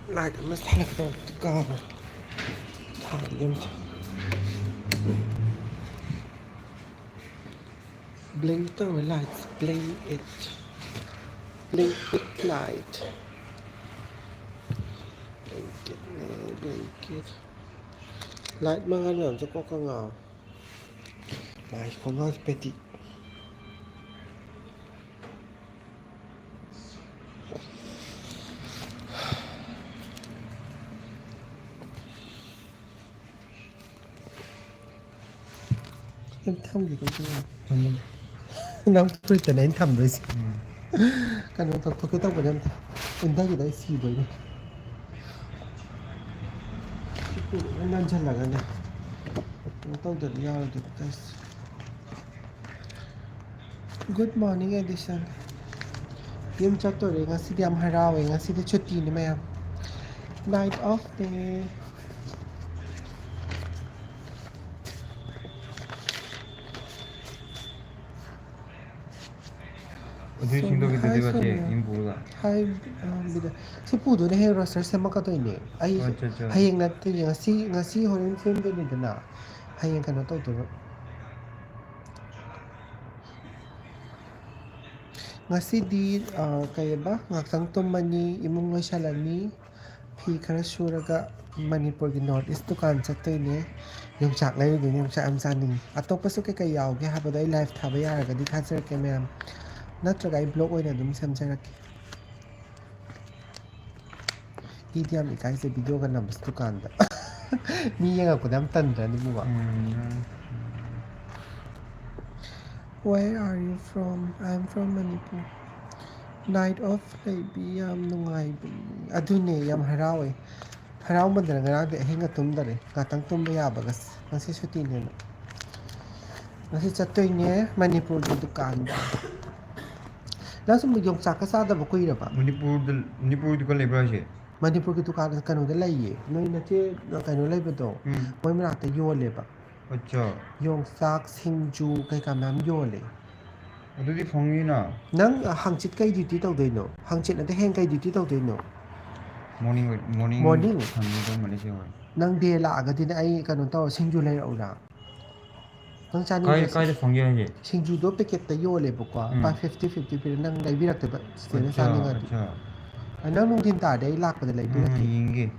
Light mas halak ka. Thalim. Blink the lights, blink it. Blink it light. Blink it. Light mga lang sa ko ka nga. Light ko nga peti. Em thăm gì cũng chưa. Nóng tôi từ nãy thăm rồi. Cái nó tôi cứ tóc vào em. Em thấy gì đấy xì vậy này. Em đang chân là cái này. Nó tôi được nhau được cái. Good morning Edison. Yum chắc tôi đấy ngasi diam harau ngasi đi chutti ni ma'am. Night off day. 어디 신동이 되지 인부가 Hai bida si pudo ne hair roster sema ka to ini ai hayeng na te ngasi horin sem de ni dana hayeng kana to to ngasi di kaya ba ngakang to mani imong wa shalani phi khara suraga Manipur gi north east dukan chat to ini yung chak lai gi yung chak am saning atop pasu ke kay yaw ge ha ba dai live tha ba yara ga di khaser ke ma'am natra ga blog oina dum sam jarak Idiam ikai se video ka nabas dukan da mi yang ako dam tanda ni mo ba Where are you from? I'm from Manipur. Night of baby yam nungai adune yam harau eh. Harau man dara ngarang de hinga tum dare. Ngatang tum ba ya bagas. Nasi suti ne. Nasi chatoy ne Manipur di dukan da. Langsung mo yung saka sa da ba kuy ba? Manipur दुकान labour है Manipur ki dukan kanu da laiye. Noi na che kanu lai ba do. Moi mara ta yo le ba. अच्छा Yung sak singju kai ka mam yo le. 어디 phong Nang hangchit kai duty tau dei no. Hangchit na te heng kai duty tau dei no. morning Morning. तो Malaysia में Nang de la aga din ai kanu tau singju lai au la. Nang chani काय phong है singju do packet ta yo le ba kwa. Pa 50 pe nang lai birak te ba. Sene अच्छा chani ga. अच्छा Nang nung din ta dei lak pa de lai birak. Inge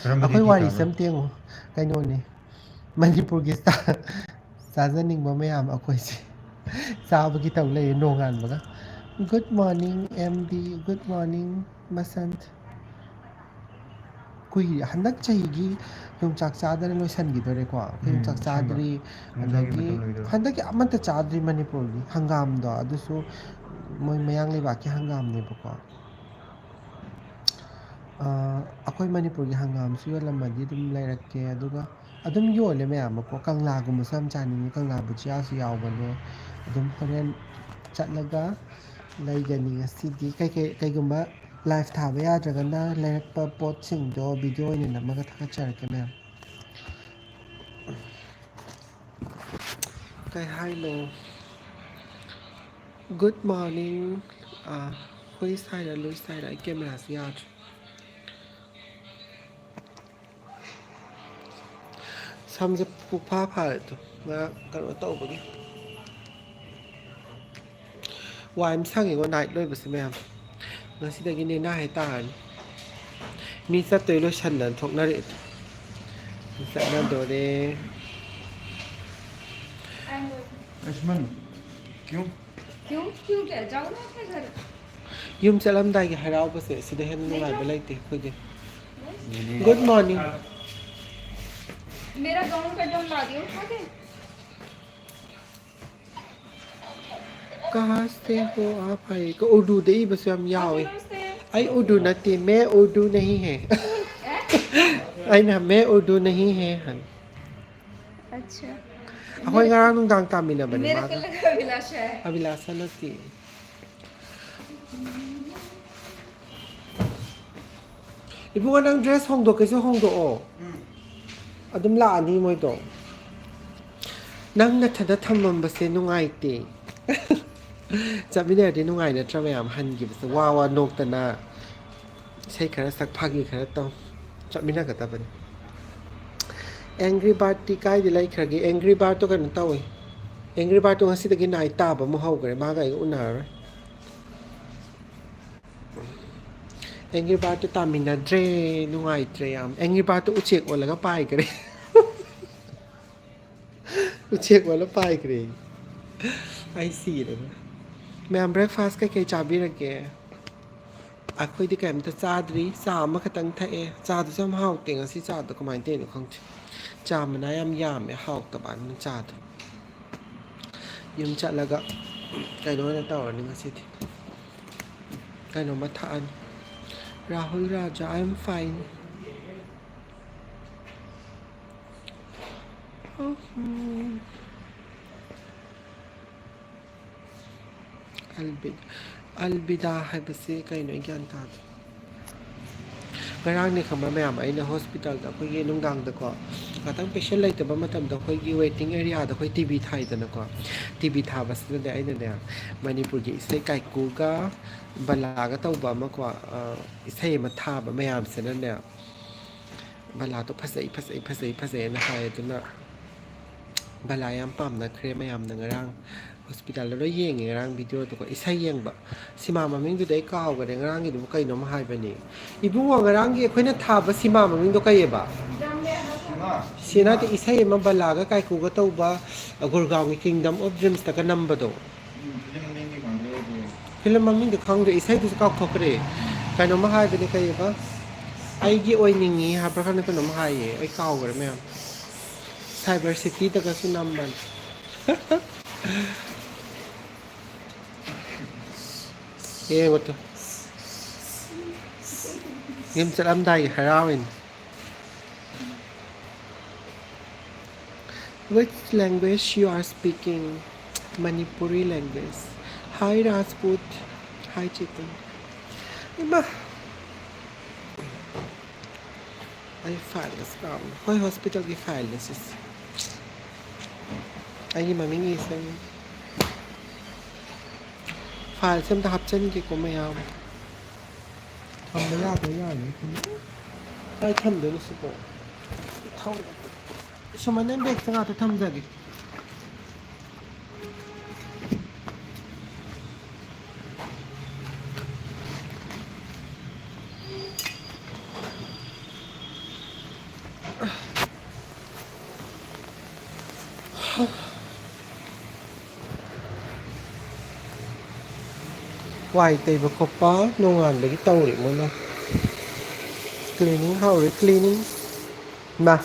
Akoy wari sam tiang kai no ne. Manipur gi sa zaning ba mayam akoy si. Sa ba gi tau lai no ngan ba. Good morning MD. Good morning Masant. Kui handak chahigi yung chak chadari lo san gidore ko yung chak chadari adagi handak amanta chadari Manipur gi hangam do adusu moy mayang liba ki hangam ne ba ko akoy Manipur gi hangam su yolam madi dum lairakke aduga adum yole mayam ko kangla gum sam chani kangla buchya su yaw bane adum horen chatlaga laigani asidi kai gumba live thaba yadragana lairakpa potsing do video ni namaga thakacharke ma'am Okay, hello. Good morning. Who is side or Louis side? I came as yard. Some the pupa part. Na kano tao ba? Why I'm sang one night loy ba si ma'am. Ngasi da gini na haitan. Mi sa toy lo shan nan thok na rit. Sa na do de. Ayushman क्यों क्यों क्या जाओ ना अपने घर Yum salam dai ki harau ba se sida hen no lai ba lai te ko de. Good morning. मेरा gown का डम ला दियो उठा के कहाँ से हो आप भाई को उर्दू दे ही बस हम यहाँ हुए आई उर्दू नती मैं उर्दू नहीं है आई ना मैं उर्दू नहीं है हन अच्छा अकोई ngarang nung dang kami na ba ni मेरा maga कलर अभिलाषा है abilasa nati ibu nga nang dress hongdo kasi hongdo o adum la ani mo ito nang natada thamam ba se nungai te Sabi niya din nung ay na tramayam han gibs wawa nok ta na Say khara sak phagi khara tong. Chapmina kata ban. Angry Bird ti kai di lai khagi Angry Bird to kan tawi. Angry Bird to ngasi tagi nai ta ba mo hau kare ma ga unar. Angry Bird to tamina dre nungai dre yam. Angry Bird to uchek wala ka pai kare. Uchek wala pai kare. I see it. Ma'am breakfast ka kay chabi rage. ꯑꯩꯈꯣꯏꯗꯤ ꯀꯩꯝꯇ ꯆꯥꯗ꯭ꯔꯤ ꯆꯥ ꯑꯃꯈꯛꯇꯪ ꯊꯛꯑꯦ ꯆꯥꯗꯨꯁꯨ ꯌꯥꯝ ꯍꯥꯎꯇꯦ ꯉꯁꯤ ꯆꯥꯗꯣ ꯀꯃꯥꯏꯅ ꯇꯧꯔꯤꯅꯣ ꯈꯪꯗꯦ ꯆꯥ ꯃꯅꯥ ꯌꯥꯝ ꯌꯥꯝꯃꯦ ꯍꯥꯎꯇꯕ ꯑꯗꯨꯅ ꯆꯥꯗꯣ ꯌꯨꯝ ꯆꯠꯂꯒ ꯀꯩꯅꯣ ꯑꯣꯏꯅ ꯇꯧꯔꯅꯤ ꯉꯁꯤꯗꯤ ꯀꯩꯅꯣꯝꯃ ꯊꯛꯑꯅꯤ ꯔꯥꯍꯨꯜ ꯔꯥꯖꯥ ꯑꯥꯏ ꯑꯦꯝ ꯐꯥꯏꯟ ꯑꯜꯕꯤꯗꯥ ꯍꯥꯏꯕꯁꯤ ꯀꯩꯅꯣ ꯑꯩ ꯒ꯭ꯌꯥꯟ ꯇꯥꯗꯦ ꯉꯔꯥꯡꯅꯦ ꯈꯪꯕ ꯃꯌꯥꯝ ꯑꯩꯅ ꯍꯣꯁꯄꯤꯇꯥꯜꯗ ꯑꯩꯈꯣꯏꯒꯤ ꯅꯨꯡꯗꯥꯡꯗꯀꯣ ꯉꯥꯛꯇꯪ ꯄꯦꯁꯦꯟ ꯂꯩꯇꯕ ꯃꯇꯝꯗ ꯑꯩꯈꯣꯏꯒꯤ ꯋꯦꯇꯤꯡ ꯑꯦꯔꯤꯌꯥꯗ ꯑꯩꯈꯣꯏ ꯇꯤꯚꯤ ꯊꯥꯏꯗꯅꯀꯣ ꯇꯤꯚꯤ ꯊꯥꯕꯁꯤꯗꯅꯦ ꯑꯩꯅꯅꯦ ꯃꯅꯤꯄꯨꯔꯒꯤ ꯏꯁꯩ ꯀꯥꯏꯀꯨꯒ ꯕꯂꯥꯒ ꯇꯧꯕ ꯑꯃꯀꯣ ꯏꯁꯩ ꯑꯃ ꯊꯥꯕ ꯃꯌꯥꯝꯁꯤꯅꯅꯦ ꯕꯂꯥꯗꯣ ꯐꯖꯩꯑꯅ ꯍꯥꯏ ꯑꯗꯨꯅ ꯕꯂꯥ ꯌꯥꯝ ꯄꯥꯝꯅꯈ꯭ꯔꯦ ꯃꯌꯥꯝꯅ ꯉꯔꯥꯡ ꯍꯣꯁꯄꯤꯇꯥꯜꯗ ꯂꯣꯏ ꯌꯦꯡꯉꯦ ꯉꯔꯥꯡ ꯚꯤꯗꯤꯑꯣꯗꯨꯀꯣ ꯏꯁꯩ ꯌꯦꯡꯕ ꯁꯤꯃꯥ ꯃꯃꯤꯡꯗꯨꯗꯤ ꯑꯩ ꯀꯥꯎꯈꯔꯦ ꯉꯔꯥꯡꯒꯤꯗꯨꯕꯨ ꯀꯩꯅꯣꯝ ꯍꯥꯏꯕꯅꯦ ꯏꯕꯨꯡꯉꯣ ꯉꯔꯥꯡꯒꯤ ꯑꯩꯈꯣꯏꯅ ꯊꯥꯕ ꯁꯤꯃꯥ ꯃꯃꯤꯡꯗꯣ ꯀꯩꯑꯕ ꯁꯤꯅꯗꯤ ꯏꯁꯩ ꯑꯃ ꯕꯂꯥꯒ ꯀꯥꯏꯀꯨꯒ ꯇꯧꯕ ꯒꯨꯔꯒꯥꯎꯟꯒꯤ ꯀꯤꯡꯗꯝ ꯑꯣꯐ ꯗ꯭ꯔꯤꯝꯁꯇꯒ ꯅꯝꯕꯗꯣ ꯐꯤꯂꯝ ꯃꯃꯤꯡꯗꯣ ꯈꯪꯗ꯭ꯔꯦ ꯏꯁꯩꯗꯨꯁꯨ ꯀꯥꯎꯊꯣꯛꯈ꯭ꯔꯦ ꯀꯩꯅꯣꯝꯃ ꯍꯥꯏꯕꯅꯦ ꯀꯩꯑꯕ ꯑꯩꯒꯤ ꯑꯣꯏꯅꯤꯡꯉꯤ ꯍꯥꯏꯕ꯭ꯔꯥ ꯈꯪꯗꯦ ꯀꯩꯅꯣꯝ ꯍꯥꯏꯌꯦ ꯑꯩ ꯀꯥꯎꯈ꯭ꯔꯦ ꯃꯌꯥꯝ ꯁꯥꯏꯕꯔ ꯁꯤꯇꯤꯗꯒꯁꯨ ꯅꯝꯕꯅꯤ ꯌꯦꯡꯉꯨꯇꯨ ꯌꯨꯝ ꯆꯠꯂꯝꯗꯥꯏꯒꯤ ꯍꯔꯥꯎꯔꯤꯅꯤ Which language you are speaking? Manipuri language. Hi Rajput. Hi Chetan. Ima. I file this down. Why hospital ki file this is? Ay maming isang file sem ta hapchen ki ko mayam. Thamba ya ni. Ay tham de su ko. Thau. Sumanen dek sa ta tham jagi. Why table kopa nonganbagi tawri mo na. Cleaning howry cleaning. Ma.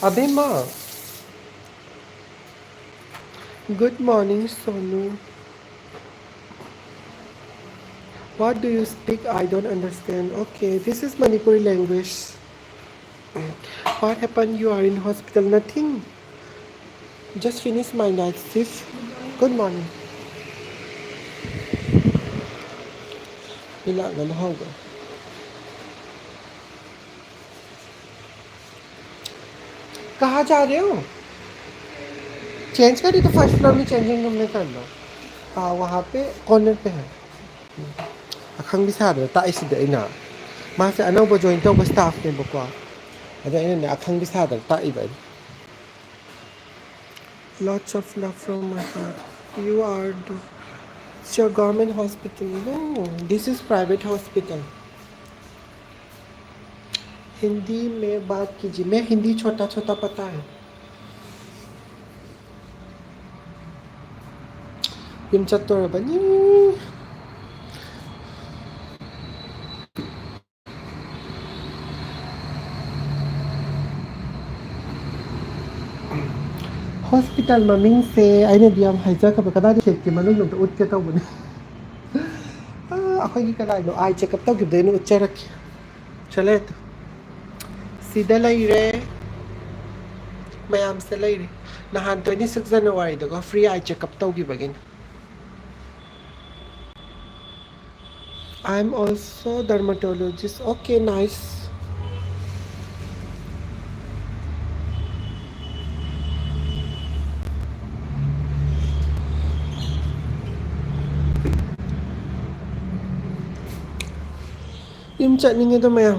Abima. Good morning Sonu. What do you speak? I don't understand. Okay, this is Manipuri language. What happened? You are in hospital? Nothing. Just finished my night shift. Good morning. Ilan hoga. कहाँ जा रहे हो change करी तो first floor में changing room में कर लो हाँ वहाँ पे कॉर्नर पे है अखंग भी सारे ताइसिदे इना मासे अनौब जॉइन तौब स्टाफ ने बको अदे इने अखंग भी सारे ताइबे lots of love from my heart you are it's your government hospital no this is private hospital Hindi में बात कीजिए मैं हिंदी छोटा छोटा पता है यम चतुरबनी हॉस्पिटल ममिंग से आइने दियम हाइजा का कदा दे के मनु नुत उत के तौबने अखोगी कदा नो आई चेकअप तौ गिबदे नु उच्चरक चले सीधा लैरे मैम से लैरे नहान 26 जनवरी दको फ्री आई चेकअप तौ गिबगिन I am also dermatologist okay nice Im chatting ito ma'am.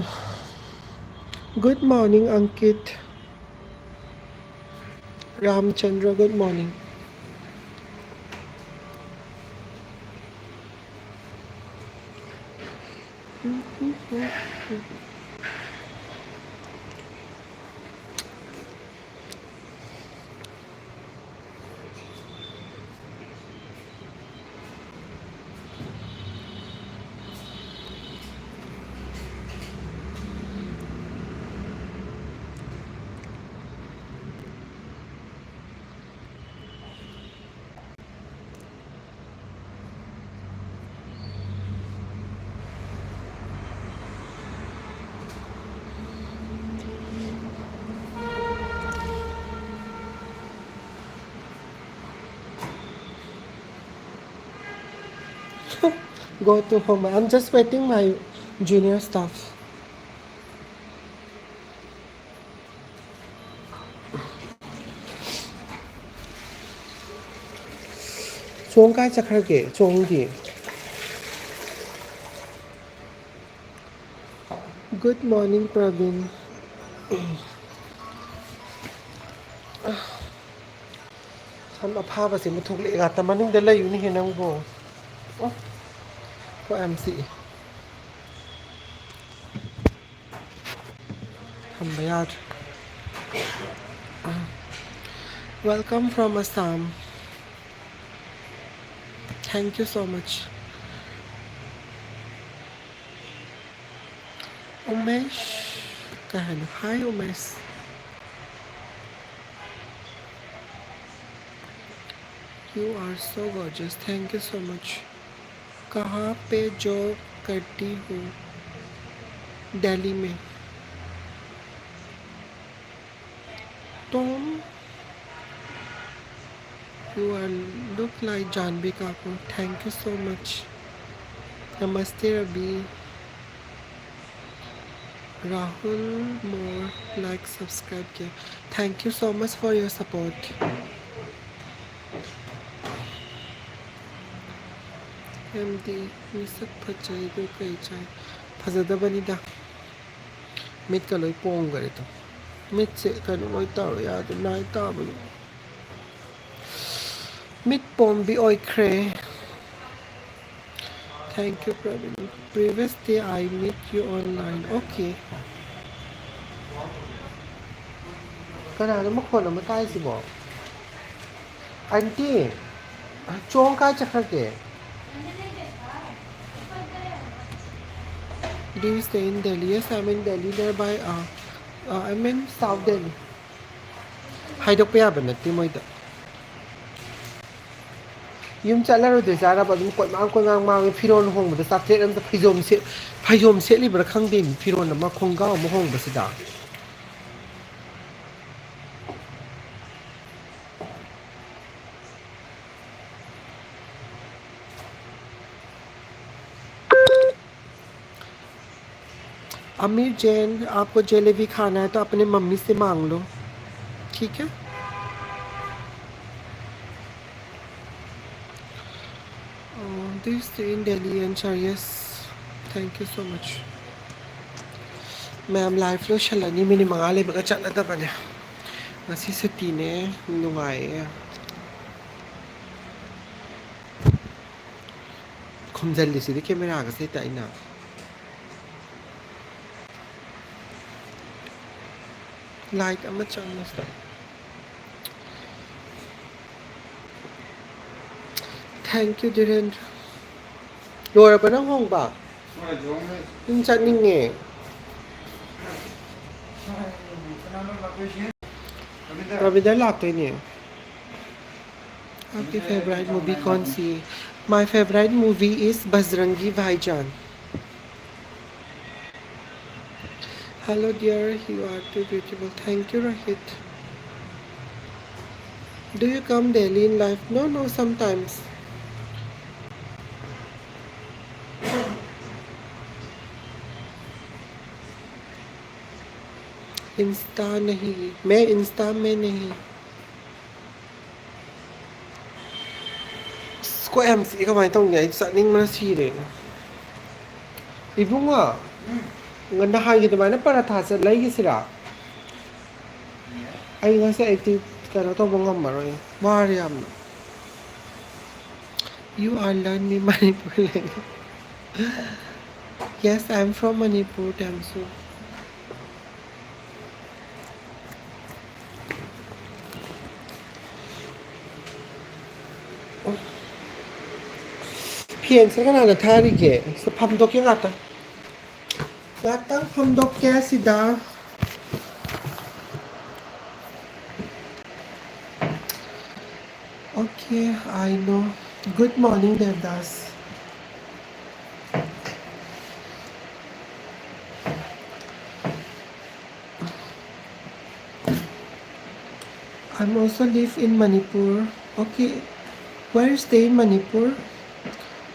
Good morning, Ankit. Ramchandra, good morning. Go to home. I'm just waiting my junior staff. Chong kai chakharge, chong di. Good morning, Praveen. Sam apha si muthuk le ga ta manung de la yu ni hinang bo. Ko MC. Hambayat. Welcome from Assam. Thank you so much. Umesh. Kahano. Hi, Umesh. You are so gorgeous. Thank you so much. कहाँ पे job करती हूँ? दिल्ली में. Tom, you are look like Janvi Kapoor. Thank you so much. Namaste, Rabi. Rahul, more like, subscribe. Kiya. Thank you so much for your support. MD, misak pachay do kay chay. Phazada banida. Mit ka loy pong garito. Mit se kanu loy taro ya do nai tabo. Mit pom bi oy kre. Thank you, Praveen. Previous day I meet you online. Okay. Kana mo ko na matay si mo. Auntie, chong ka chakharge. Do you stay in Delhi? Yes, I'm in Delhi, nearby. I'm in South Delhi. Haidok pa yaban na timoy da. Yung chala ro de jara ba dum ko mang ko ngang mang phiron hong ba sa tre am da phayom se li bra khang din phiron ma khongga mo hong ba sida. अमीर जैन, आपको जलेबी खाना है तो अपने mummy से मांग लो, ठीक है? This in Delhi and yes, thank you so much. Ma'am, live lo shalani mini mangale baga chat na ba niya. Ngasi sa tine, nungay. Kumzal si di camera kasi tayo na. Like ama channel stuff. Thank you, Dhiren. Lora pa ng hong ba? Yung chat ninge. Ravidar lato niya. आपकी favorite movie कौन सी है? My favorite movie is Bajrangi Bhaijaan. Hello dear, you are too beautiful. Thank you, Rahit. Do you come daily in life? No, sometimes. Insta नहीं, मैं Insta में नहीं. Ko MC ka mai tong nyai sa ning ma si de. Ibunga. ꯅꯍꯥꯟꯒꯤ ꯑꯗꯨꯃꯥꯏꯅ ꯄꯔꯥꯊꯥ ꯂꯩꯈꯤꯁꯤꯔꯥ ꯑꯩ ꯉꯁꯤ ꯑꯩꯗꯤ ꯀꯩꯅꯣ ꯇꯧꯕ ꯉꯝꯃꯔꯣꯏ ꯋꯥꯔꯦ ꯌꯥꯝꯅ You are learning Manipur language. Yes, I'm from Manipur, Tamsu. ꯐꯦꯟꯁꯦ ꯀꯅꯥꯅ ꯊꯥꯔꯤꯒꯦ ꯐꯝꯗꯣꯛꯀꯦ ꯉꯥꯛꯇꯪ ꯐꯝꯗꯣꯛꯀꯦ ꯁꯤꯗ Okay, I know. Good morning, Devdas. I'm also live in Manipur. Okay, where stay in Manipur?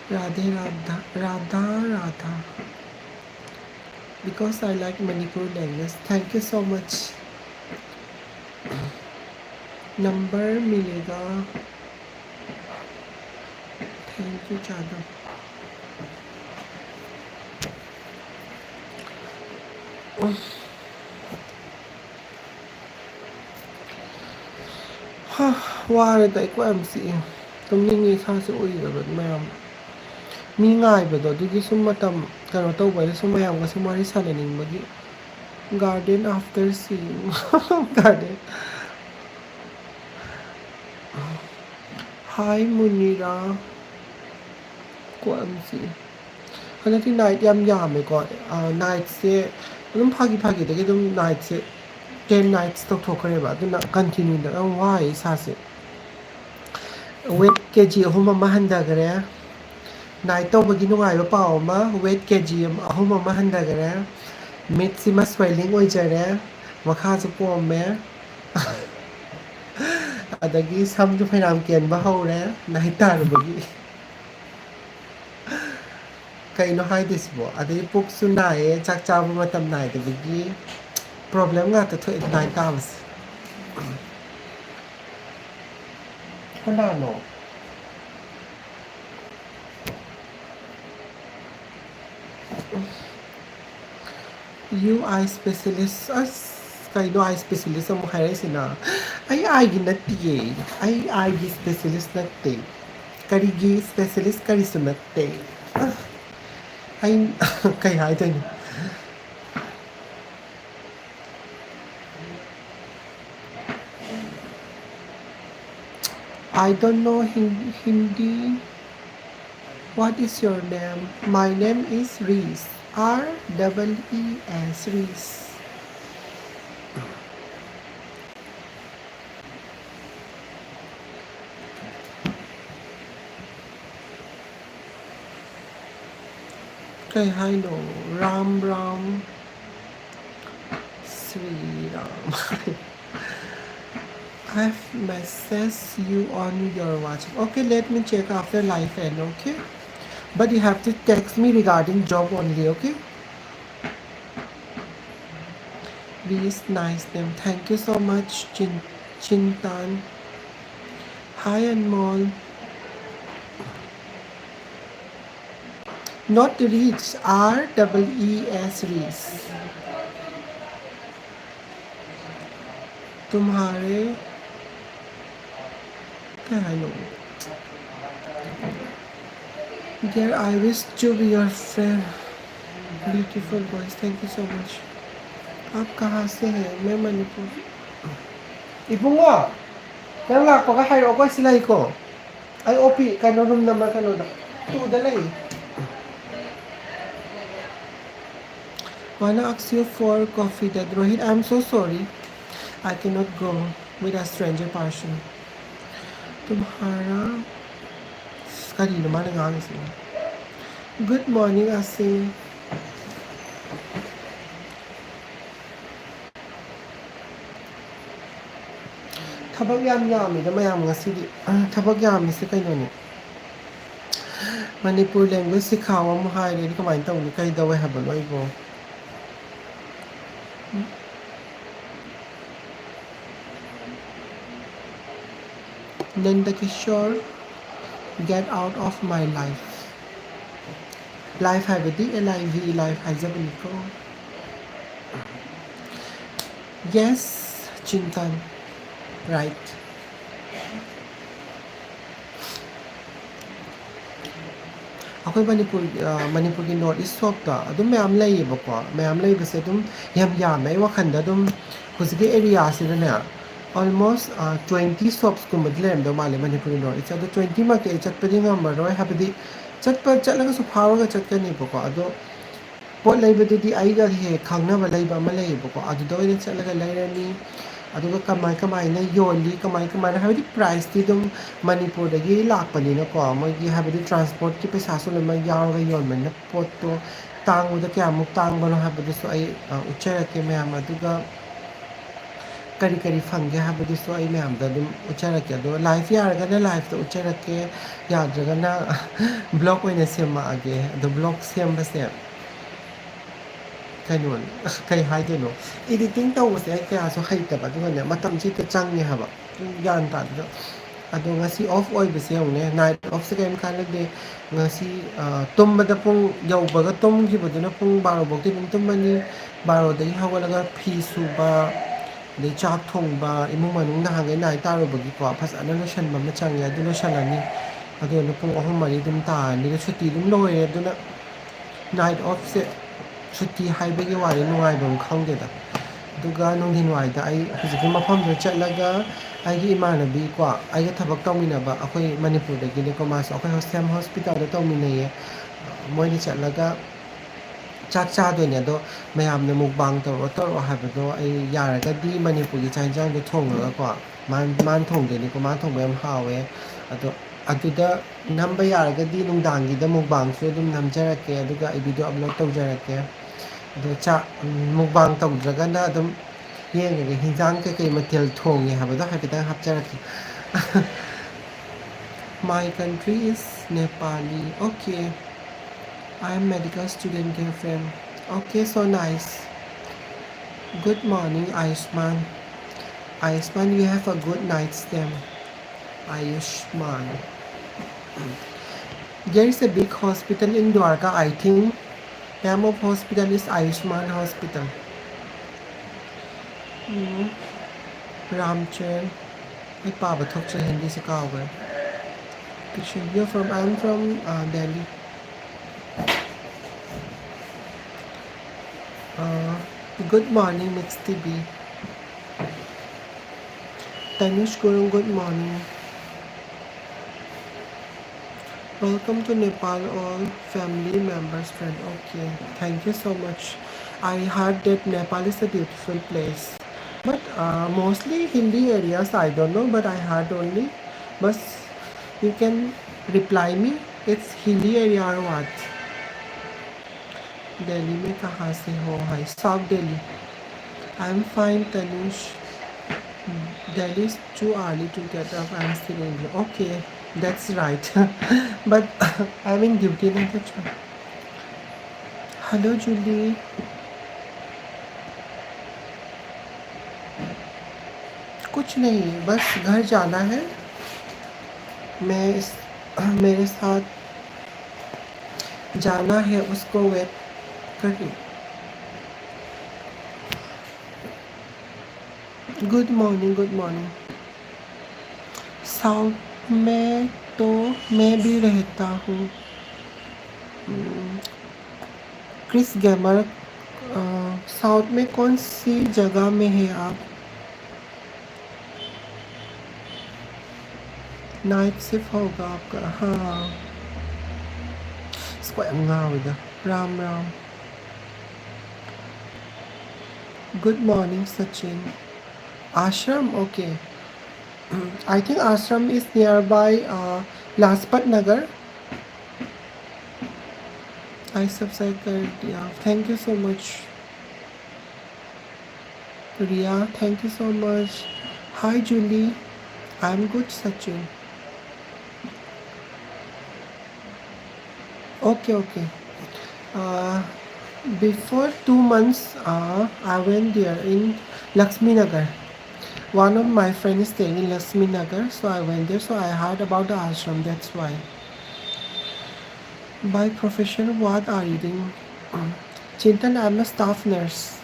Radhe Radha, Radha Radha. Because I like Manipur language. Thank you so much. Number मिलेगा. Thank you, Jadam. ꯋꯥꯔꯦꯗ ꯑꯩ ꯀꯣꯛ ꯌꯥꯝ ꯆꯤꯛꯑꯦ ꯇꯨꯝꯅꯤꯡꯉꯦ ꯏꯁꯥꯁꯦ ꯎꯏꯔꯕ ꯃꯌꯥꯝ ꯃꯤ ꯉꯥꯏꯕꯗꯣ ꯑꯗꯨꯒꯤ ꯁꯨꯝ ꯃꯇꯝ ꯀꯩꯅꯣ ꯇꯧꯕꯩꯗ ꯁꯨꯝ ꯃꯌꯥꯝꯒ ꯁꯨꯝ ꯋꯥꯔꯤ ꯁꯥꯟꯅꯅꯤꯡꯕꯒꯤ garden after seeing garden. Hi Munira. ꯀꯣꯛ ꯌꯥꯝ ꯆꯤꯛꯑꯦ ꯍꯟꯗꯛꯇꯤ ꯅꯥꯏꯠ ꯌꯥꯝ ꯌꯥꯝꯃꯦꯀꯣ ꯅꯥꯏꯠꯁꯦ ꯑꯗꯨꯝ ꯐꯥꯒꯤꯗꯒꯤ ꯑꯗꯨꯝ ꯅꯥꯏꯠꯁꯦ 10 nights ꯇꯧꯊꯣꯛꯈ꯭ꯔꯦꯕ ꯑꯗꯨꯅ ꯀꯟꯇꯤꯅ꯭ꯌꯨꯗ ꯌꯥꯝ ꯋꯥꯏ ꯏꯁꯥꯁꯦ ꯋꯦꯠ ꯀꯦꯖꯤ 3 ꯑꯃ ꯍꯟꯊꯈ꯭ꯔꯦ ꯅꯥꯏꯠ ꯇꯧꯕꯒꯤ ꯅꯨꯡꯉꯥꯏꯕ ꯄꯥꯎ ꯑꯃ ꯋꯦꯠ ꯀꯦꯖꯤ 3 ꯑꯃ ꯍꯟꯊꯈ꯭ꯔꯦ ꯃꯤꯠꯁꯤꯃ ꯁ꯭ꯋꯦꯂꯤꯡ ꯑꯣꯏꯖꯔꯦ ꯃꯈꯥꯁꯨ ꯄꯣꯝꯃꯦ ꯑꯗꯒꯤ ꯁꯝꯁꯨ ꯐꯩꯅꯥꯝ ꯀꯦꯟꯕ ꯍꯧꯔꯦ ꯅꯥꯏꯠ ꯇꯥꯔꯨꯕꯒꯤ ꯀꯩꯅꯣ ꯍꯥꯏꯗꯣꯏꯁꯤꯕꯣ ꯑꯗꯩ ꯄꯨꯛꯁꯨ ꯅꯥꯏꯌꯦ ꯆꯥꯛ ꯆꯥꯕ ꯃꯇꯝ ꯅꯥꯏꯗꯕꯒꯤ ꯄ꯭ꯔꯣꯕ꯭ꯂꯦꯝ ꯉꯥꯛꯇ ꯊꯣꯛꯑꯦ ꯅꯥꯏꯠ ꯇꯥꯕꯁꯦ ꯀꯅꯥꯅꯣ ꯌꯨ ꯑꯥꯏ ꯏꯁꯄꯦꯁꯦꯂꯤꯁ ꯑꯁ ꯀꯩꯅꯣ ꯑꯥꯏ ꯏꯁꯄꯦꯁꯦꯂꯤꯁ ꯑꯃꯨꯛ ꯍꯥꯏꯔꯛꯏꯁꯤꯅ ꯑꯩ ꯑꯥꯏꯒꯤ ꯅꯠꯇꯤꯌꯦ ꯑꯩ ꯑꯥꯏꯒꯤ ꯏꯁꯄꯦꯁꯦꯂꯤꯁ ꯅꯠꯇꯦ ꯀꯔꯤꯒꯤ ꯏꯁꯄꯦꯁꯦꯂꯤꯁ ꯀꯔꯤꯁꯨ ꯅꯠꯇꯦ ꯑꯩ ꯀꯩ ꯍꯥꯏꯗꯣꯏꯅꯣ I don't know Hindi. What is your name? My name is Reese. R-E-E-S, Reese. Okay, hi no. Ram Ram. Sri Ram. I've messaged you on your WhatsApp. Okay, let me check after live end, okay? But you have to text me regarding job only, okay? Please, nice name. Thank you so much, Chintan. Hi, Anmol. Not reach, R-E-E-S, Reese. तुम्हारे क्या है no Dear, I wish to be your friend. Beautiful voice. Thank you so much. आप कहाँ से हैं? मैं Manipur. Ibungo, नang lakpaga hairo ko silay ko. Ay opi, kano room number kano da. Tuda lay. Wanna ask you for coffee that Rohit, I'm so sorry. I cannot go with a stranger person. तुम्हारा kanino man ang angis mo? Good morning, Asin. ꯊꯕꯛ ꯌꯥꯝ ꯌꯥꯝꯃꯤꯗ ꯃꯌꯥꯝ ꯉꯁꯤꯗꯤ ꯊꯕꯛ ꯌꯥꯝꯃꯤꯁꯦ ꯀꯩꯅꯣꯅꯤ Manipur language ꯁꯤꯈꯥꯎ ꯑꯃ ꯍꯥꯏꯔꯦꯗꯤ ꯀꯃꯥꯏꯅ ꯇꯧꯅꯤ ꯀꯩꯗꯧꯋꯦ ꯍꯥꯏꯕꯅꯣ ꯑꯩꯕꯣ Nandakishore, get out of my life. life habidi live life haizabaniko. Yes, Chintan, right. ꯑꯩꯈꯣꯏ ꯃꯅꯤꯄꯨꯔꯒꯤ ꯅꯣꯔꯠ ꯏꯁ ꯁꯣꯞꯇ ꯑꯗꯨꯝ ꯃꯌꯥꯝ ꯂꯩꯌꯦꯕꯀꯣ ꯃꯌꯥꯝ ꯂꯩꯕꯁꯦ ꯑꯗꯨꯝ ꯌꯥꯝꯃꯦ ꯑꯩ ꯋꯥꯈꯟꯗ ꯑꯗꯨꯝ ꯍꯧꯖꯤꯛꯀꯤ ꯑꯦꯔꯤꯌꯥꯁꯤꯗꯅꯦ ꯑꯣꯜꯃꯣꯁ 20 ꯁꯣꯞꯁꯀꯨꯝꯕꯗꯤ ꯂꯩꯔꯝꯗꯧ ꯃꯥꯜꯂꯦ ꯃꯅꯤꯄꯨꯔꯒꯤ ꯅꯣꯔꯠ ꯏꯁ ꯑꯗꯣ 20ꯃꯛꯇꯤ ꯑꯩ ꯆꯠꯄꯗꯤ ꯉꯝꯃꯔꯣꯏ ꯍꯥꯏꯕꯗꯤ ꯆꯠꯂꯒꯁꯨ ꯐꯥꯎꯔꯒ ꯆꯠꯀꯅꯦꯕꯀꯣ ꯑꯗꯣ ꯄꯣꯠ ꯂꯩꯕꯗꯨꯗꯤ ꯑꯩꯒ ꯍꯦꯛ ꯈꯪꯅꯕ ꯂꯩꯕ ꯑꯃ ꯂꯩꯌꯦꯕꯀꯣ ꯑꯗꯨꯗ ꯑꯣꯏꯅ ꯆꯠꯂꯒ ꯂꯩꯔꯅꯤ ꯑꯗꯨꯒ ꯀꯃꯥꯏꯅ ꯌꯣꯜꯂꯤ ꯀꯃꯥꯏꯅ ꯍꯥꯏꯕꯗꯤ ꯄ꯭ꯔꯥꯏꯁꯇꯤ ꯑꯗꯨꯝ ꯃꯅꯤꯄꯨꯔꯗꯒꯤ ꯂꯥꯛꯄꯅꯤꯅꯀꯣ ꯃꯣꯏꯒꯤ ꯍꯥꯏꯕꯗꯤ ꯇ꯭ꯔꯥꯟꯁꯄꯣꯔꯠꯀꯤ ꯄꯩꯁꯥꯁꯨ ꯂꯣꯏꯅꯃꯛ ꯌꯥꯎꯔꯒ ꯌꯣꯟꯕꯅꯤꯅ ꯄꯣꯠꯇꯣ ꯇꯥꯡꯕꯗ ꯀꯌꯥꯃꯨꯛ ꯇꯥꯡꯕꯅꯣ ꯍꯥꯏꯕꯗꯨꯁꯨ ꯑꯩ ꯎꯠꯆꯔꯛꯀꯦ ꯃꯌꯥꯝ ꯑꯗꯨꯒ ꯀꯔꯤ ꯐꯪꯒꯦ ꯍꯥꯏꯕꯗꯨꯁꯨ ꯑꯩ ꯃꯌꯥꯝꯗ ꯑꯗꯨꯝ ꯎꯠꯆꯔꯛꯀꯦ ꯑꯗꯣ ꯂꯥꯏꯐ ꯌꯥꯔꯒꯅ ꯂꯥꯏꯐꯇ ꯎꯠꯆꯔꯛꯀꯦ ꯌꯥꯗ꯭ꯔꯒꯅ ꯕ꯭ꯂꯣꯛ ꯑꯣꯏꯅ ꯁꯦꯝꯃꯛꯑꯒꯦ ꯑꯗꯣ ꯕ꯭ꯂꯣꯛ ꯁꯦꯝꯕꯁꯦ ꯀꯩꯅꯣꯅꯤ ꯀꯩ ꯍꯥꯏꯗꯣꯏꯅꯣ ꯏꯗꯤꯇꯤꯡ ꯇꯧꯕꯁꯦ ꯑꯩ ꯀꯌꯥꯁꯨ ꯍꯩꯇꯕ ꯑꯗꯨꯒꯅꯦ ꯃꯇꯝꯁꯤ ꯍꯦꯛꯇ ꯆꯪꯉꯦ ꯍꯥꯏꯕ ꯒ꯭ꯌꯥꯟ ꯇꯥꯗꯦꯗ ꯑꯗꯣ ꯉꯁꯤ ꯑꯣꯐ ꯑꯣꯏꯕꯁꯦ ꯌꯦꯡꯉꯨꯅꯦ ꯅꯥꯏꯠ ꯑꯣꯐꯁꯦ ꯀꯔꯤꯝ ꯀꯥꯟꯅꯗꯦ ꯉꯁꯤ ꯇꯨꯝꯕꯗ ꯄꯨꯡ ꯌꯧꯕꯒ ꯇꯨꯝꯈꯤꯕꯗꯨꯅ ꯄꯨꯡ 12ꯐꯥꯎꯗꯤ ꯑꯗꯨꯝ ꯇꯨꯝꯃꯅꯤ 12ꯗꯒꯤ ꯍꯧꯒꯠꯂꯒ ꯐꯤ ꯁꯨꯕ ꯑꯗꯩ ꯆꯥꯛ ꯊꯣꯡꯕ ꯏꯃꯨꯡ ꯃꯅꯨꯡ ꯅꯍꯥꯟꯒꯩ ꯅꯥꯏꯠ ꯇꯥꯔꯨꯕꯒꯤꯀꯣ ꯐꯖꯅ ꯂꯣꯏꯁꯤꯟꯕ ꯑꯃ ꯆꯪꯉꯦ ꯑꯗꯨ ꯂꯣꯏꯁꯤꯜꯂꯅꯤ ꯑꯗꯨꯅ ꯄꯨꯡ 3-4 ꯑꯗꯨꯝ ꯇꯥꯔꯅꯤ ꯁꯨꯇꯤ ꯑꯗꯨꯝ ꯂꯣꯏꯔꯦ ꯑꯗꯨꯅ ꯅꯥꯏꯠ ꯑꯣꯐꯁꯦ ꯁꯨꯇꯤ ꯍꯥꯏꯕꯒꯤ ꯋꯥꯔꯤ ꯅꯨꯡꯉꯥꯏꯕꯝ ꯈꯪꯗꯦꯗ ꯑꯗꯨꯒ ꯅꯨꯡꯊꯤꯟꯋꯥꯏꯗ ꯑꯩ ꯍꯧꯖꯤꯛꯀꯤ ꯃꯐꯝꯗꯨꯗ ꯆꯠꯂꯒ ꯑꯩꯒꯤ ꯏꯃꯥꯟꯅꯕꯤꯀꯣ ꯑꯩꯒ ꯊꯕꯛ ꯇꯧꯃꯤꯟꯅꯕ ꯑꯩꯈꯣই ꯃꯅꯤꯄꯨꯔꯗꯒꯤꯅꯤꯀꯣ ꯃꯥꯁꯨ ꯑꯩꯈꯣꯏ ꯁꯦꯝ ꯍꯣꯁꯄꯤꯇꯥꯜꯗ ꯇꯧꯃꯤꯟꯅꯩꯌꯦ ꯃꯣꯏꯗ ꯆꯠꯂꯒ ꯆꯥꯛ ꯆꯥꯗꯣꯏꯅꯦ ꯑꯗꯣ ꯃꯌꯥꯝꯅ ꯃꯨꯛꯕꯥꯡ ꯇꯧꯔꯛꯑꯣ ꯍꯥꯏꯕꯗꯣ ꯑꯩ ꯌꯥꯔꯒꯗꯤ ꯃꯅꯤꯄꯨꯔꯒꯤ ꯆꯥꯛ ꯌꯦꯟꯁꯥꯡꯗꯣ ꯊꯣꯡꯉꯒꯀꯣ ꯃꯥꯅ ꯊꯣꯡꯗꯣꯏꯅꯤꯀꯣ ꯃꯥꯅ ꯊꯣꯡꯕ ꯌꯥꯝ ꯍꯥꯎꯋꯦ ꯑꯗꯣ ꯑꯗꯨꯗ ꯅꯝꯕ ꯌꯥꯔꯒꯗꯤ ꯅꯨꯡꯗꯥꯡꯒꯤꯗ ꯃꯨꯛꯕꯥꯡꯁꯨ ꯑꯗꯨꯝ ꯅꯝꯖꯔꯛꯀꯦ ꯑꯗꯨꯒ ꯑꯩ ꯚꯤꯗꯤꯑꯣ ꯑꯞꯂꯣꯗ ꯇꯧꯖꯔꯛꯀꯦ ꯑꯗꯣ ꯃꯨꯛꯕꯥꯡ ꯇꯧꯗ꯭ꯔꯒꯅ ꯑꯗꯨꯝ ꯌꯦꯡꯉꯒꯦ ꯍꯤꯟꯖꯥꯡ ꯀꯩꯀꯩ ꯃꯊꯦꯜ ꯊꯣꯡꯉꯦ ꯍꯥꯏꯕꯗꯣ ꯍꯥꯏꯐꯦꯠꯇꯪ ꯍꯥꯞꯆꯔꯛꯀꯦ My country is Nepali. Okay. I am medical student, dear friend. Okay, so nice. Good morning, Ayushman. Ayushman, you have a good night's sleep. Ayushman. There is a big hospital in Dwarka, I think. Name of hospital is Ayushman Hospital. Ramcharan. I papa thokcha Hindi se kaawai. You're from, I'm from Delhi. Good morning, Mix TV. Tanish Guru, good morning. Welcome to Nepal, all family members, friend. Okay, thank you so much. I heard that Nepal is a beautiful place, but mostly Hindi areas. I don't know, but I heard only. But you can reply me. It's Hindi area or what? Delhi में कहाँ से हो? Hi, South Delhi. I'm fine, Tanush. Delhi is too early to get up. I'm still in here. Okay, that's right. But I'm in duty. Hello, Julie. कुछ नहीं बस घर जाना है मेरे साथ जाना है उसको वेट कर रही गुड मॉर्निंग साउथ में तो मैं भी रहता हूँ क्रिस गेमर साउथ में कौन सी जगह में है आप नाइट शिफ्ट होगा आपका हाँ इसको राम गुड मॉर्निंग सचिन आश्रम okay I think ashram is nearby Lajpat Nagar. I subscribe कर दिया. Thank you so much. Ria, thank you so much. Hi Julie. I'm good Sachin. Okay. Before 2 months I went there in Lakshmi Nagar. One of my friends is staying in Lakshmi Nagar, so I went there. So I heard about the ashram. That's why. By profession, what are you doing? Chintan, I'm a staff nurse.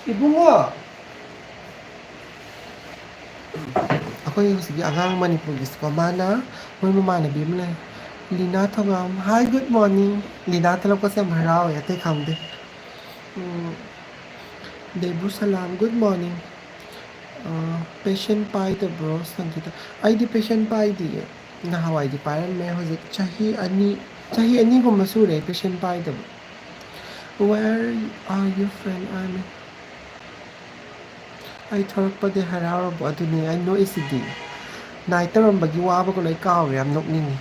Ibungo! Ako yung sige agang Manipurgis ko. Mana, may mamanabi mo lang. Lina Thongam. Hi, good morning. Lina talap ko siya maharaw. Yate kamde. Debu salam. Good morning. Patient pie the bro. Sangkita. Ay di patient pie di. Nahaway di parang may hozik. Chahi ani ko masure. Patient pie the bro. Where are you friend? I ꯊꯣꯔꯛꯄꯗꯤ ꯍꯔꯥꯎꯔꯕꯣ ꯑꯗꯨꯅꯤ ꯑꯩ ꯅꯣꯛꯏꯁꯤꯗꯤ night ꯇꯧꯔꯝꯕꯒꯤ ꯋꯥꯕꯒ ꯂꯣꯏ ꯀꯥꯎꯔꯦ ꯌꯥꯝ ꯅꯣꯛꯅꯤꯡꯉꯤ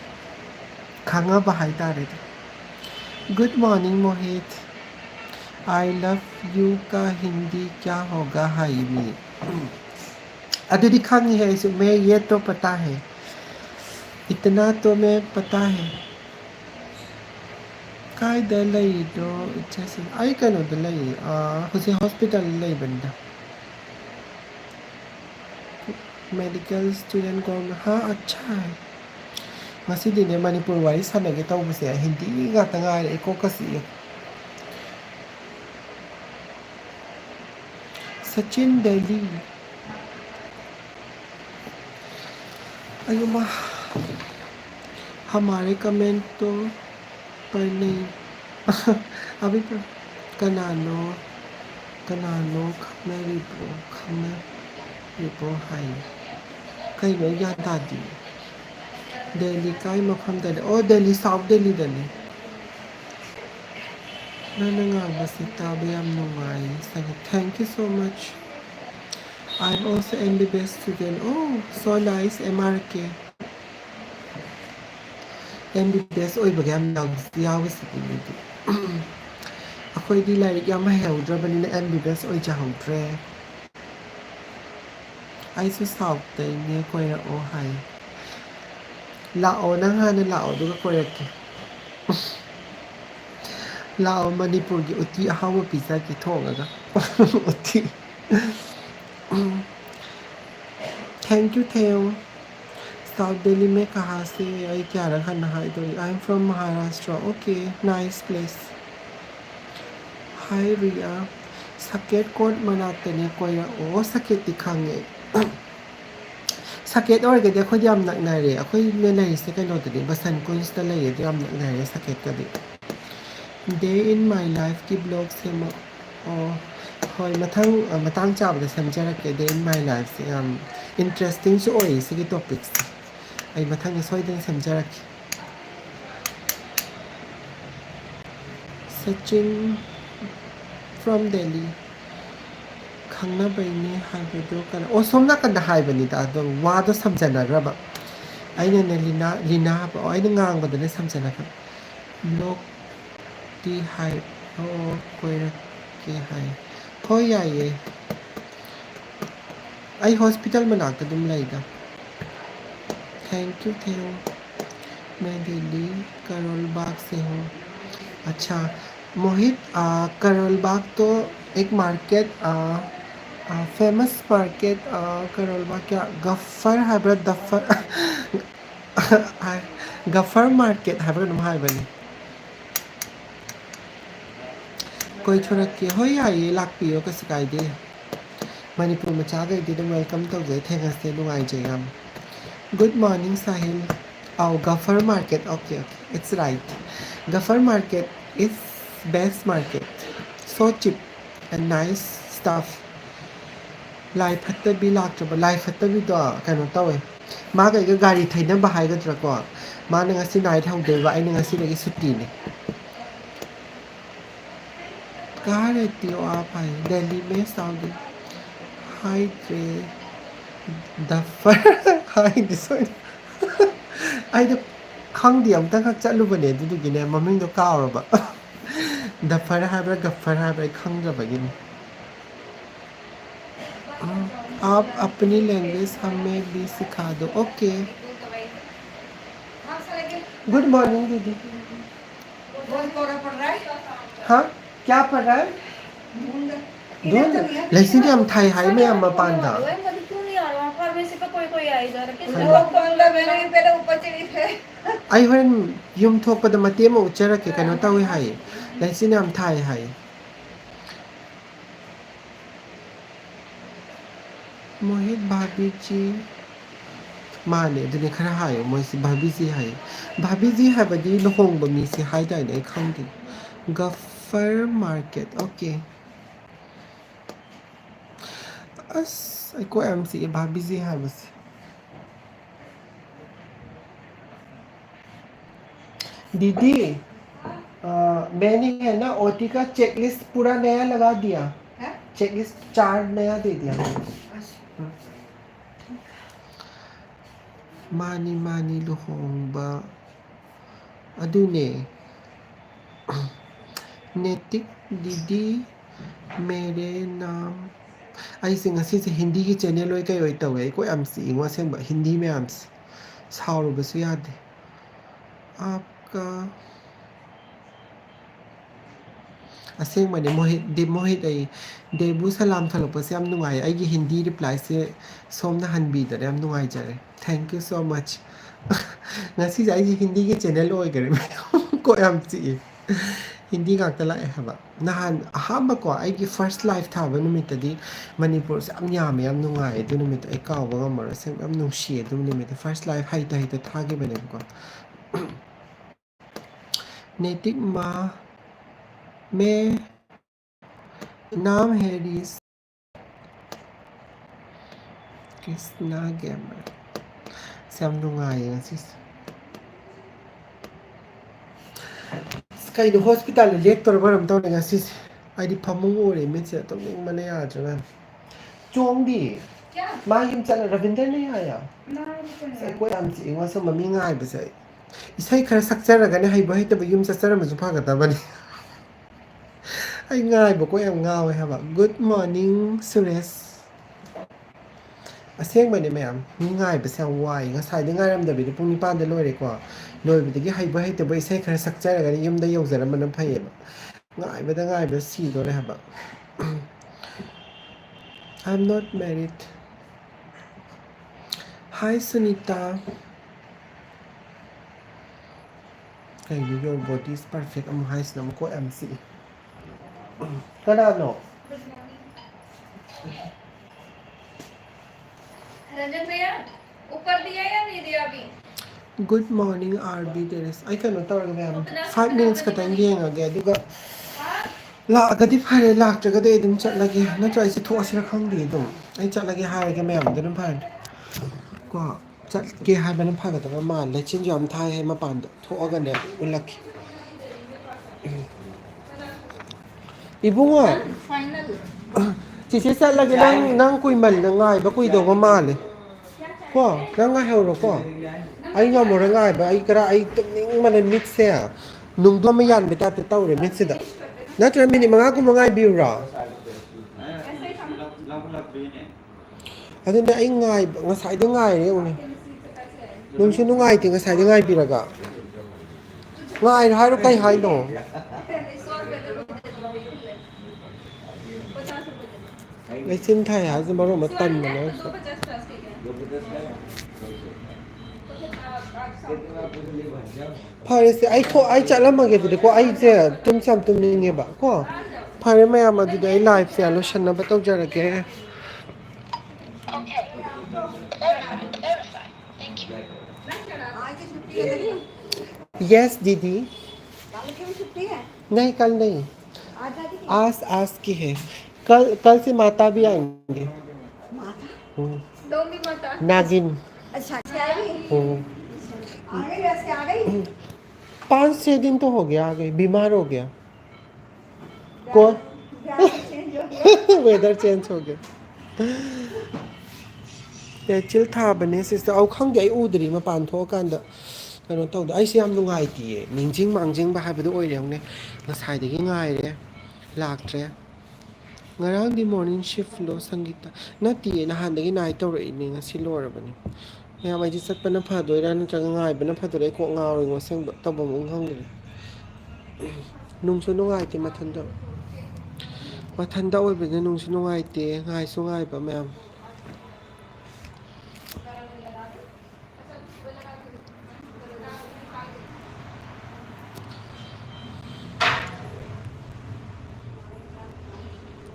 ꯈꯪꯉꯕ ꯍꯥꯏꯇꯥꯔꯦ Good morning Mohit I love you का हिंदी क्या होगा हाई मी अदुदी खंगी है इसे मैं ये तो पता है इतना तो मैं पता है कायदा लईदो इच्छा आई कनोदा लई हुसे हॉस्पिटल लई बंदा मेडिकल स्टूडेंट को हाँ अच्छा है ngasidiне Manipur wari sanage tawbase hindi ngata ngare eko kasi Sachin Delhi ayuma हमारे कमेंट तो पर नहीं अभी पर कनानो खना रिप्रो हाई कई लोग याद आती Delhi kai mafam dali oh Delhi South Delhi dali nanangaba si tabi am nungay thank you so much I'm also MBBS student oh so nice MRK MBBS oy bagay am yawi si pinidi ako'y di like yam mahewdra bani na MBBS oy jahawdre ay so South Delhi niya koya oh hi Lao nang hana Lao duga koyake Lao Manipur की उती अहावा pizza की थोंगा उती thank you थेओ south Delhi में कहाँ से आई क्या रखा नहाई तो I am from Maharashtra okay nice place hi Riya सकेट कोड मनाते ने कोई ओ सकेट दिखांगे सकेट और के देखो याम नकनारे अखोई ने नहीं से कनो तनी बसन कुंस त लई याम नकनारे सकेट का दे Day in my life की ब्लॉग से हॉय मतंग चाबदे समझरके Day in my life से इंटरेस्टिंग सो ओई सिगी टॉपिक्स आई मतंग सोइदन समझरके सचिन from Delhi खंगना बइने हाइबदो कन ओ सोमना कन हाइबनिदा दो वादो समझनग्रबा आइने ने लीना आइने ngangbदने समझनग्र ब्लॉग टी हाई ओ कोई के हाई हो याये आई हॉस्पिटल में नाक तुम लाइदा थैंक यू थेओ मैं दिल्ली करोल बाग से हूँ अच्छा मोहित करोल बाग तो एक market famous market Karol Bagh क्या Gaffar hybrid दफ्फर Gaffar market hybrid हाइबनी कोई छोरा के हो याये लाकपियो का सिकाइदे मणिपुर में चागे दे वेलकम तो जे थैंक्स से नुआई Jayam good morning Sahil Oh, Gaffer Market. Okay, it's right. Gaffer Market is best market. So cheap and nice stuff. Life hatta bi laktraba life hatta bi do kano tawe. Ma ga gari thaina bahai ga tra ko. Ma na ngasi night haude ba ai ngasi lagi sutti ne. कहाँ रहती हो आप भाई दिल्ली में Saudi हाय रे दफर हाय दिसो ꯑꯩꯗꯣ ꯈꯪꯗꯦ ꯑꯝꯇꯪꯈꯛ ꯆꯠꯂꯨꯕꯅꯦ ꯑꯗꯨꯗꯨꯒꯤꯅꯦ ꯃꯃꯤꯡꯗꯣ ꯀꯥꯎꯔꯕ ꯗꯐꯔ ꯍꯥꯏꯕ꯭ꯔꯥ ꯒꯐꯔ ꯍꯥꯏꯕ꯭ꯔꯥ ꯑꯩ ꯈꯪꯗ꯭ꯔꯕꯒꯤꯅꯤ आप अपनी लैंग्वेज हमें भी सिखा दो ओके गुड मॉर्निंग दीदी हाँ क्या पढ़ रहा है Dun, laisin yam thai hai me am panda. Ai horen yum thokpada mate ma ucharake kano tawi hai. Laisin yam thai hai. Mohit bhabi ji mane adune khara hai moisi bhabi ji hai. Bhabi ji habadi lohongba mi si hai dai nei khangdi. Gaffer market. Okay. As ai ko am si bhabi ji hai bas. दीदी मैंने है ना OT का checklist पूरा नया लगा दिया checklist 4 नया दे दिया मानी मानी लुहोंगबा अदुने नेतिक दीदी मेरे नाम ऐसे ngasi se hindi ki channel oi kai oi tawe ko am si ingwa sengba hindi me am sauru basu yade आपका असेंबने मोहित आई देबू सलाम थलोपसे हम नुंगाई आइगी हिंदी रिप्लाई से सोमना हनबीदरे हम नुंगाई जरे thank you so much ngasi आइगी हिंदी के चैनल ओय करे को हम सी हिंदी गाक्ता लाए हबा नहान अहाम को आइगी फर्स्ट लाइफ थाबा नुमितदी मणिपुर से हम याम याम नुंगाई दु नुमित आई कावबा गमर से हम नुंशी दु नुमित फर्स्ट लाइफ हाइता हाइता थागे बने को नैतिक माँ में नाम है रिस कृष्णा गेमर से हम नुंगाई ngasi कई हॉस्पिटल लेट तौर पर हम तो ngasi आईडी फमंग ओरे मिसे तो निंग मने आ जरा चोंगदी क्या मां यम चल रविंदर नहीं आया नहीं कोई हम सी ngwa so mami ngai bse isai khara sakjaragane hai bai ta yum sakjara ma jufa gata bani ai ngai bo ko yam ngawe haba good morning suresh aseng bani mayam mi ngai ba sang wai nga sai de ngai ram da bi pung ni pan de loi re ko loi bi de hai bai ta bai sai khara sakjaragane yum da yojara man phai ba ngai ba si do re haba I'm not married. Hi Sunita. Hey, your body is perfect. I'm high snam ko MC. Kada no? Ranjan भैया ऊपर दिया या नहीं दिया अभी Good morning, RB. There is. I cannot tell you. 5 minutes ka tayong yang again. Duga. La agadi pare la jaga de dum chat lagi. Na try si thua sila khang di dum. Ai chat lagi hai ke ma'am dum pare. Ko chat ke hai ban pha ka ta ma le chin yom thai hai ma pan thua ga ne ulaki. Ibunga. Final Chị sẽ set lagi nang kui mal na ngai ba kui do ko ma le. Ko nang ngai hero ko. Ai ngam mo ngai ba ai kara ai ning man mix se. Nung do ma yan be ta tau re mix da. Na tra mini mga ko ngai bi ra. Adu ne ai ngai nga sai de ngai re uni. Nung su ngai ti nga sai de ngai bi ra ga. Ngai hai ro kai hai no. Lấy xin thầy hả chứ bao mà tần mà nó phải sẽ ai có ai chả lắm mà cái gì có ai sẽ tum chăm tum nên nghe bảo có phải mấy mà thì đấy live sẽ lo sẵn nó bắt đầu ra cái yes दीदी नहीं कल नहीं आज की है कल से माता भी आएंगे डोंगी माता नागिन अच्छा 5-6 दिन तो हो गया आ गई बीमार हो गया कौन वेदर चेंज हो गया चिल था बने सिस्टरเอาข้างใหญ่อูดรีมาปานโทกันเด้อ그런 또 아이씨 ям 누가이디에 밍징 망징 바 하비도 오이령네 나 사이데기 nga이레 락트레 ngarang di morning shift lo sangita nati na handagi nai to re ni nga silor bani ya mai ji sat pana pha doi ran cha ngai bana pha doi ko ngaw ri ngo seng to bom ung hang ri nung so ngai ti ma than do ꯃꯊꯟꯇ ꯑꯣꯏꯕꯅ ꯅꯨꯡꯁꯨ ꯅꯨꯡꯉꯥꯏꯇꯦ ꯉꯥꯏꯁꯨ ꯉꯥꯏꯕ ꯃꯌꯥꯝ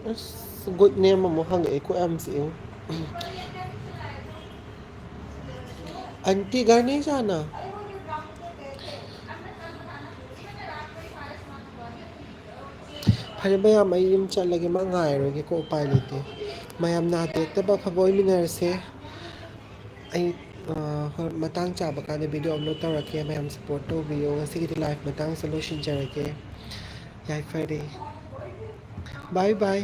ꯑꯁ good name ꯑꯃꯨꯛ ꯍꯪꯉꯛꯑꯦ ꯀꯣꯛ ꯌꯥꯝ ꯆꯤꯛꯏ आंटी घर नहीं जाना ꯐꯔꯦ ꯃꯌꯥꯝ ꯑꯩ ꯌꯨꯝ ꯆꯠꯂꯒꯦ ꯃꯥ ꯉꯥꯏꯔꯣꯏꯒꯦꯀꯣ ꯎꯄꯥꯏ ꯂꯩꯇꯦ ꯃꯌꯥꯝ ꯅꯥꯗ ꯌꯦꯛꯇꯕ ꯑꯐꯕ ꯑꯣꯏꯃꯤꯟꯅꯔꯁꯦ ꯑꯩ ꯍꯣꯏ ꯃꯇꯥꯡ ꯆꯥꯕ ꯀꯥꯟꯗ ꯚꯤꯗꯤꯑꯣ ꯑꯞꯂꯣꯗ ꯇꯧꯔꯛꯀꯦ ꯃꯌꯥꯝ ꯁꯞꯄꯣꯔꯠ ꯇꯧꯕꯤꯌꯣ ꯉꯁꯤꯒꯤꯗꯤ ꯂꯥꯏꯐ ꯃꯇꯥꯡꯁꯦ ꯂꯣꯏꯁꯤꯟꯖꯔꯒꯦ ꯌꯥꯏꯐꯔꯦ ꯕꯥꯏ ꯕꯥꯏ